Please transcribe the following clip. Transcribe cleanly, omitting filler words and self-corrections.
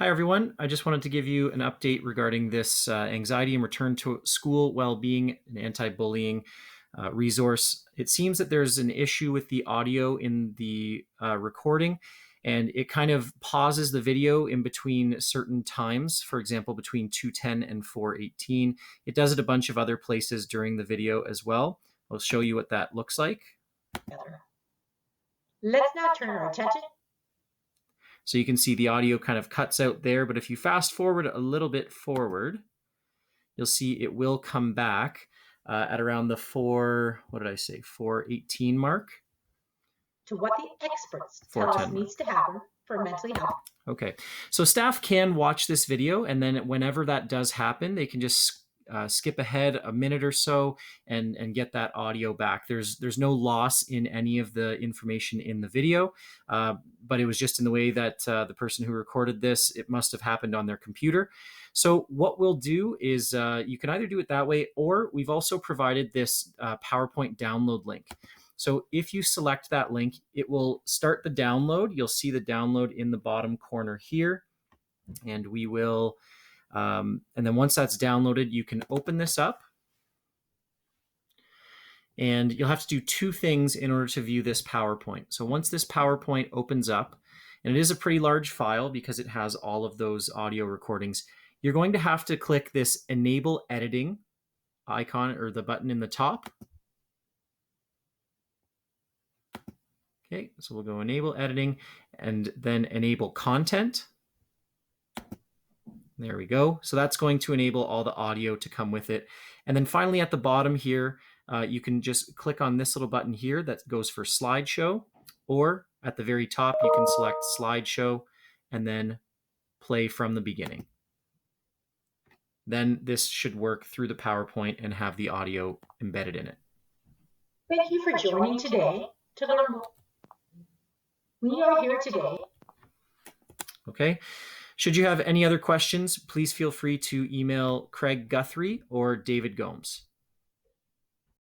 Hi, everyone. I just wanted to give you an update regarding this anxiety and return to school well-being and anti-bullying resource. It seems that there's an issue with the audio in the recording, and it kind of pauses the video in between certain times, for example, between 2:10 and 4:18. It does it a bunch of other places during the video as well. I'll show you what that looks like. Let's now turn our attention. So you can see the audio kind of cuts out there, but if you fast forward a little bit forward, you'll see it will come back at around the 418 mark. To what the experts tell us needs to happen for mentally health. Okay, so staff can watch this video, and then whenever that does happen, they can just skip ahead a minute or so and get that audio back. There's no loss in any of the information in the video, but it was just in the way that the person who recorded this, it must have happened on their computer. So what we'll do is you can either do it that way, or we've also provided this PowerPoint download link. So if you select that link, it will start the download. You'll see the download in the bottom corner here, and we will and then once that's downloaded, you can open this up. And you'll have to do two things in order to view this PowerPoint. So once this PowerPoint opens up, and it is a pretty large file because it has all of those audio recordings, you're going to have to click this Enable Editing icon or the button in the top. Okay, so we'll go Enable Editing and then Enable Content. There we go. So that's going to enable all the audio to come with it. And then finally at the bottom here, you can just click on this little button here that goes for slideshow, or at the very top, you can select slideshow and then play from the beginning. Then this should work through the PowerPoint and have the audio embedded in it. Thank you for joining today to learn more. We are here today. Okay. Should you have any other questions, please feel free to email Craig Guthrie or David Gomes.